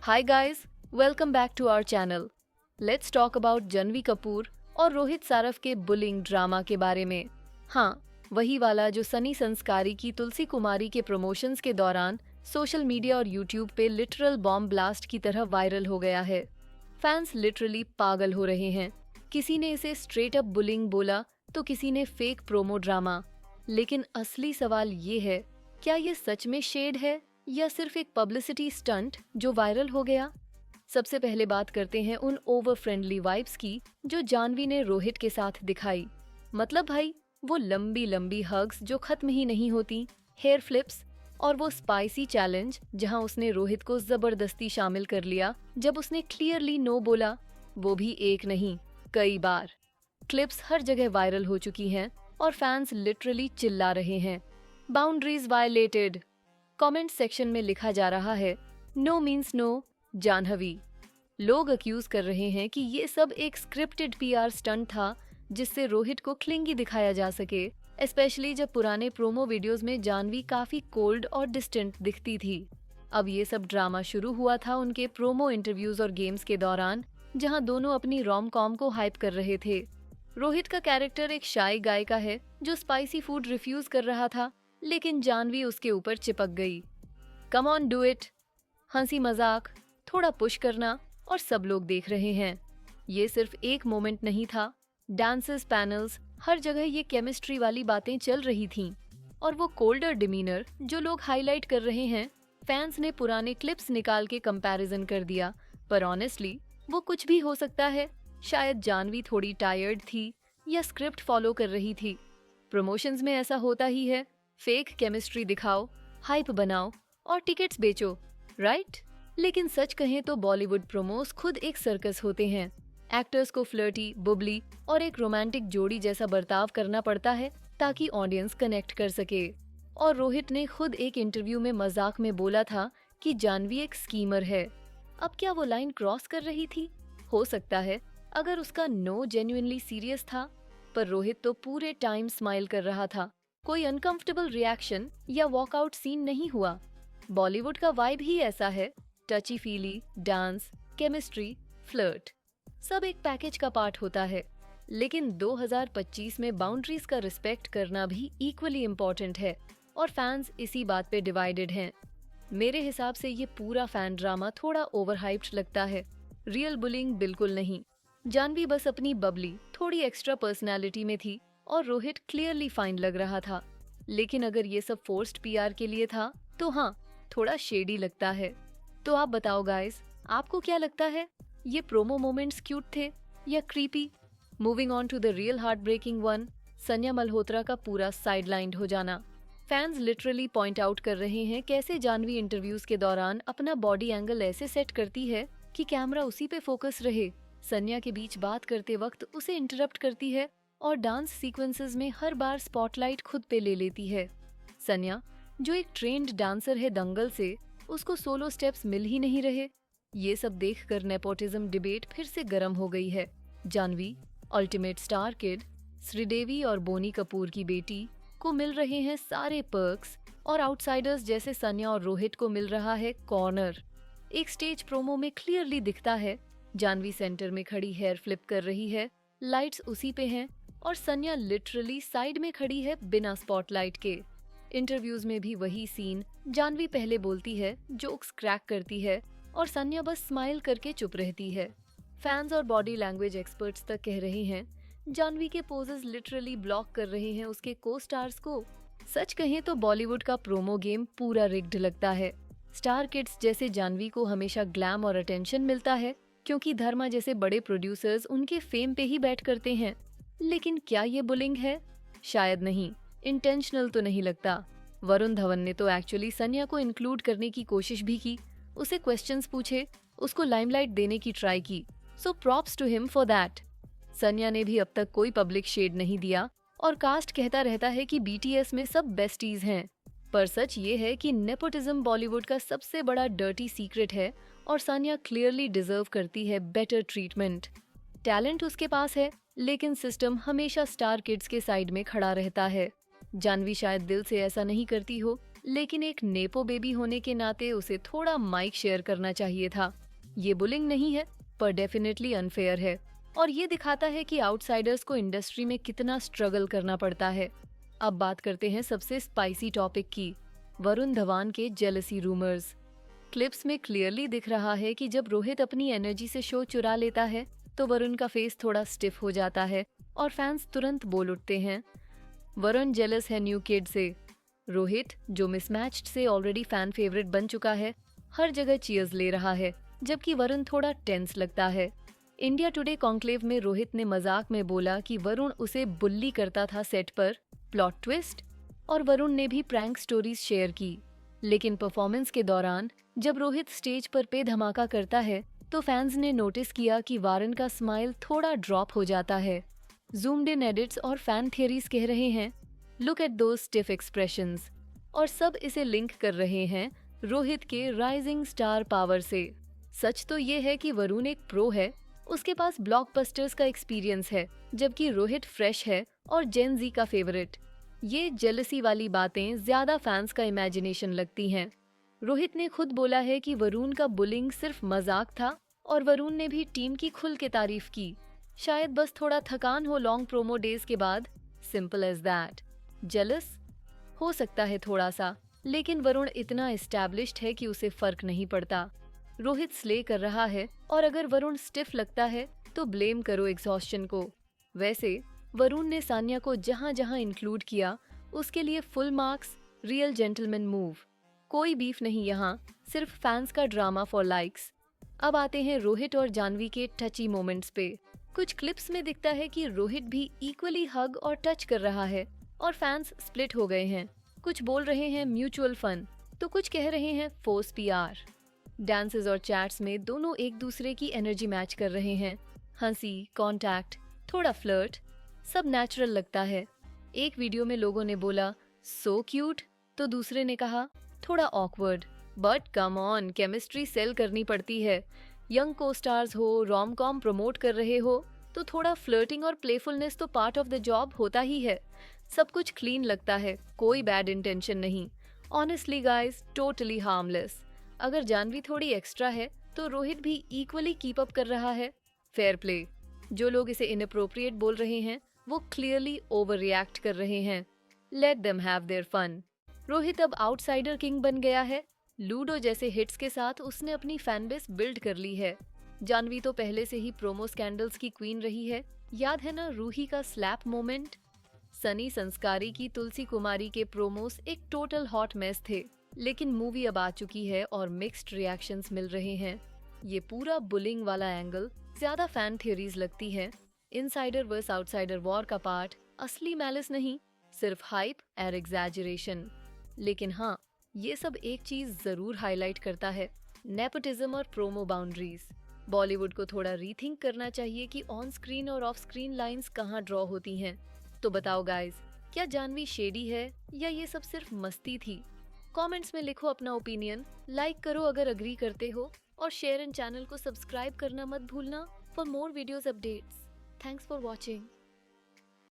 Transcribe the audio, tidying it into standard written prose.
Hi guys, welcome back to our channel. Let's talk about Janhvi Kapoor और रोहित सारफ के bullying drama के बारे में। हाँ, वही वाला जो सनी संस्कारी की तुलसी कुमारी के प्रमोशंस के दौरान सोशल मीडिया और यूट्यूब पे लिटरल बॉम्ब ब्लास्ट की तरह वायरल हो गया है। फैंस लिटरली पागल हो रहे हैं। किसी ने इसे स्ट्रेट अप बुलिंग बोला तो किसी ने फेक प्रोमो ड्रामा। लेकिन असली सवाल ये है, क्या ये सच में शेड है या सिर्फ एक पब्लिसिटी स्टंट जो वायरल हो गया? सबसे पहले बात करते हैं उन ओवर फ्रेंडली वाइब्स की जो जानवी ने रोहित के साथ दिखाई। मतलब भाई, वो लंबी लंबी हग्स जो खत्म ही नहीं होती, हेयर फ्लिप्स और वो स्पाइसी चैलेंज जहां उसने रोहित को जबरदस्ती शामिल कर लिया जब उसने क्लियरली नो बोला, वो भी एक नहीं कई बार। क्लिप्स हर जगह वायरल हो चुकी हैं और फैंस लिटरली चिल्ला रहे हैं, बाउंड्रीज वायलेटेड। कमेंट सेक्शन में लिखा जा रहा है, नो मीन्स नो जानवी। लोग अक्यूज कर रहे हैं कि ये सब एक स्क्रिप्टेड पीआर स्टंट था जिससे रोहित को क्लिंगी दिखाया जा सके, स्पेशली जब पुराने प्रोमो वीडियोस में जानवी काफी कोल्ड और डिस्टेंट दिखती थी। अब ये सब ड्रामा शुरू हुआ था उनके प्रोमो इंटरव्यूज और गेम्स के दौरान, जहां दोनों अपनी रोम कॉम को हाइप कर रहे थे। रोहित का कैरेक्टर एक शाय गाय का है जो स्पाइसी फूड रिफ्यूज कर रहा था, लेकिन जानवी उसके ऊपर चिपक गई। कम ऑन डू इट, हंसी मजाक, थोड़ा पुश करना और सब लोग देख रहे हैं। ये सिर्फ एक मोमेंट नहीं था, डांसेस, पैनल्स, हर जगह ये केमिस्ट्री वाली बातें चल रही थीं। और वो कोल्डर डिमीनर जो लोग हाईलाइट कर रहे हैं, फैंस ने पुराने क्लिप्स निकाल के कंपैरिजन कर दिया। पर ऑनेस्टली वो कुछ भी हो सकता है। शायद जानवी थोड़ी टायर्ड थी या स्क्रिप्ट फॉलो कर रही थी। प्रमोशंस में ऐसा होता ही है, फेक केमिस्ट्री दिखाओ, हाइप बनाओ और टिकट्स बेचो, राइट? लेकिन सच कहें तो बॉलीवुड प्रोमोस खुद एक सर्कस होते हैं। एक्टर्स को फ्लर्टी, बुबली और एक रोमांटिक जोड़ी जैसा बर्ताव करना पड़ता है ताकि ऑडियंस कनेक्ट कर सके। और रोहित ने खुद एक इंटरव्यू में मजाक में बोला था कि जानवी एक स्कीमर है। अब क्या वो लाइन क्रॉस कर रही थी? हो सकता है अगर उसका नो जेन्युइनली सीरियस था, पर रोहित तो पूरे टाइम स्माइल कर रहा था। कोई अनकंफर्टेबल रिएक्शन या वॉकआउट सीन नहीं हुआ। बॉलीवुड का वाइब ही ऐसा है, टची फीली, डांस, केमिस्ट्री, फ्लर्ट, सब एक पैकेज का पार्ट होता है। लेकिन 2025 में बाउंड्रीज का रिस्पेक्ट करना भी इक्वली इम्पोर्टेंट है और फैंस इसी बात पे डिवाइडेड हैं। मेरे हिसाब से ये पूरा फैन ड्रामा थोड़ा ओवरहाइप्ड लगता है, रियल बुलिंग बिल्कुल नहीं। जानवी बस अपनी बबली, थोड़ी एक्स्ट्रा पर्सनैलिटी में थी और रोहित क्लियरली फाइन लग रहा था। लेकिन अगर ये सब फोर्स्ड पीआर के लिए था तो हाँ, थोड़ा शेडी लगता है। तो आप बताओ गाइस, आपको क्या लगता है? ये प्रोमो मोमेंट्स क्यूट थे या creepy? Moving on to the real heartbreaking one, Sanya Malhotra का पूरा साइडलाइंड हो जाना। फैंस लिटरली पॉइंट आउट कर रहे हैं कैसे जानवी इंटरव्यूज के दौरान अपना बॉडी एंगल ऐसे सेट करती है कि कैमरा उसी पे फोकस रहे। सन्या के बीच बात करते वक्त उसे इंटरप्ट करती है और डांस सीक्वेंसेस में हर बार स्पॉटलाइट खुद पे ले लेती है। सन्या जो एक ट्रेन्ड डांसर है दंगल से, उसको सोलो स्टेप्स मिल ही नहीं रहे। ये सब देखकर नेपोटिज्म डिबेट फिर से गर्म हो गई है। Janhvi, ultimate star kid, Sridevi और बोनी कपूर की बेटी को मिल रहे हैं सारे पर्क्स और आउटसाइडर्स जैसे सन्या और रोहित को मिल रहा है कॉर्नर। एक स्टेज प्रोमो में क्लियरली दिखता है, जानवी सेंटर में खड़ी हेयर फ्लिप कर रही है, लाइट्स उसी पे हैं और सन्या लिटरली साइड में खड़ी है बिना स्पॉटलाइट के। इंटरव्यूज में भी वही सीन, जानवी पहले बोलती है, जोक्स क्रैक करती है और सन्या बस स्माइल करके चुप रहती है। फैंस और बॉडी लैंग्वेज एक्सपर्ट्स तक कह रहे हैं जानवी के पोजेस लिटरली ब्लॉक कर रहे हैं उसके को स्टार्स को। सच कहें तो बॉलीवुड का प्रोमो गेम पूरा रिग्ड लगता है। स्टार किड्स जैसे जानवी को हमेशा ग्लैम और अटेंशन मिलता है क्योंकि धर्मा जैसे बड़े प्रोड्यूसर्स उनके फेम पे ही बैठ करते हैं। लेकिन क्या ये बुलिंग है? शायद नहीं, इंटेंशनल तो नहीं लगता। वरुण धवन ने तो एक्चुअली सन्या को इंक्लूड करने की कोशिश भी की, उसे क्वेश्चंस पूछे, उसको लाइमलाइट देने की ट्राई की। So props to him for that. Sanya ने भी अब तक कोई पब्लिक शेड नहीं दिया और कास्ट कहता रहता है कि बीटीएस में सब बेस्टीज हैं। पर सच ये है कि नेपोटिज्म बॉलीवुड का सबसे बड़ा डर्टी सीक्रेट है और सन्या क्लियरली डिजर्व करती है बेटर ट्रीटमेंट। टैलेंट उसके पास है, लेकिन सिस्टम हमेशा स्टार किड्स के साइड में खड़ा रहता है। जानवी शायद दिल से ऐसा नहीं करती हो, लेकिन एक नेपो बेबी होने के नाते उसे थोड़ा माइक शेयर करना चाहिए था। ये बुलिंग नहीं है, पर डेफिनेटली अनफेयर है और ये दिखाता है कि आउटसाइडर्स को इंडस्ट्री में कितना स्ट्रगल करना पड़ता है। अब बात करते हैं सबसे स्पाइसी टॉपिक की, वरुण धवन के जेलसी रूमर्स। क्लिप्स में क्लियरली दिख रहा है कि जब रोहित अपनी एनर्जी से शो चुरा लेता है तो वरुण का फेस थोड़ा स्टिफ हो जाता है और फैंस तुरंत बोल उठते हैं, वरुण जेलस है न्यू किड से। रोहित, जो मिसमैच्ड से ऑलरेडी फैन फेवरेट बन चुका है, हर जगह चीयर्स ले रहा है, जबकि वरुण थोड़ा टेंस लगता है। इंडिया टुडे कॉन्क्लेव में रोहित ने मजाक में बोला कि वरुण उसे बुल्ली करता था सेट पर, प्लॉट ट्विस्ट। और वरुण ने भी प्रैंक स्टोरीज शेयर की। लेकिन परफॉर्मेंस के दौरान जब रोहित स्टेज पर धमाका करता है तो फैंस ने नोटिस किया कि वरुण का स्माइल थोड़ा ड्रॉप हो जाता है। जूम्ड इन एडिट्स और फैन थियरीज कह रहे हैं, look at those stiff expressions, और सब इसे लिंक कर रहे हैं रोहित के राइजिंग स्टार पावर से। सच तो ये है कि वरुण एक प्रो है, उसके पास ब्लॉकबस्टर्स का एक्सपीरियंस है, जबकि रोहित फ्रेश है और जेन जी का फेवरेट। ये जेलसी वाली बातें ज्यादा फैंस का इमेजिनेशन लगती हैं। रोहित ने खुद बोला है कि वरुण का बुलिंग सिर्फ मजाक था और वरुण ने भी टीम की खुल के तारीफ की। शायद बस थोड़ा थकान हो लॉन्ग प्रोमो डेज के बाद, सिंपल एज दैट। जेलस हो सकता है थोड़ा सा, लेकिन वरुण इतना एस्टैब्लिश्ड है कि उसे फर्क नहीं पड़ता। रोहित स्ले कर रहा है और अगर वरुण स्टिफ लगता है तो ब्लेम करो एग्जॉस्शन को। वैसे वरुण ने सानिया को जहां जहां इंक्लूड किया उसके लिए full marks, real gentleman move. कोई बीफ नहीं यहाँ, सिर्फ फैंस का ड्रामा फॉर लाइक्स। अब आते हैं रोहित और जाह्नवी के टची मोमेंट्स पे। कुछ क्लिप्स में दिखता है कि रोहित भी इक्वली हग और टच कर रहा है और फैंस स्प्लिट हो गए हैं। कुछ बोल रहे हैं म्यूचुअल फन, तो कुछ कह रहे हैं फोर्स पीआर। डांसेस और चैट्स में दोनों एक दूसरे की एनर्जी मैच कर रहे हैं। हंसी, कॉन्टैक्ट, थोड़ा फ्लर्ट, सब नेचुरल लगता है। एक वीडियो में लोगों ने बोला सो क्यूट, तो दूसरे ने कहा थोड़ा awkward, but come on, chemistry sell करनी पड़ती है। यंग को स्टार्स हो, रोम कॉम प्रमोट कर रहे हो, तो थोड़ा फ्लर्टिंग और प्लेफुलनेस तो पार्ट ऑफ द जॉब होता ही है। सब कुछ क्लीन लगता है, कोई बैड इंटेंशन नहीं। Honestly guys, totally harmless. अगर जाह्नवी थोड़ी एक्स्ट्रा है तो रोहित भी इक्वली कीप अप कर रहा है। Fair play. जो लोग इसे इनअप्रोप्रिएट बोल रहे हैं वो क्लियरली ओवर रिएक्ट कर रहे हैं। Let them have their fun. Rohit अब आउटसाइडर किंग बन गया है। लूडो जैसे हिट्स के साथ उसने अपनी फैन बेस बिल्ड कर ली है। जाह्नवी तो पहले से ही प्रोमो स्कैंडल्स की क्वीन रही है। याद है ना रूही का स्लैप मोमेंट? सनी संस्कारी की तुलसी कुमारी के प्रोमोस एक टोटल हॉट मेस थे, लेकिन मूवी अब आ चुकी है और मिक्स्ड रिएक्शंस मिल रहे हैं। ये पूरा बुलिंग वाला एंगल ज्यादा फैन थ्योरीज लगती है। इनसाइडर वर्स आउटसाइडर वॉर का पार्ट असली मैलिस नहीं, सिर्फ हाइप और एग्जैजरेशन। लेकिन हाँ, ये सब एक चीज जरूर हाईलाइट करता है, नेपोटिज्म और प्रोमो बाउंड्रीज। बॉलीवुड को थोड़ा रीथिंक करना चाहिए कि ऑन स्क्रीन और ऑफ स्क्रीन लाइंस कहाँ ड्रॉ होती हैं। तो बताओ गाइस, क्या जाह्नवी शेडी है या ये सब सिर्फ मस्ती थी? कमेंट्स में लिखो अपना ओपिनियन, लाइक करो अगर अग्री करते हो और शेयर एंड चैनल को सब्सक्राइब करना मत भूलना for more videos updates. Thanks for watching.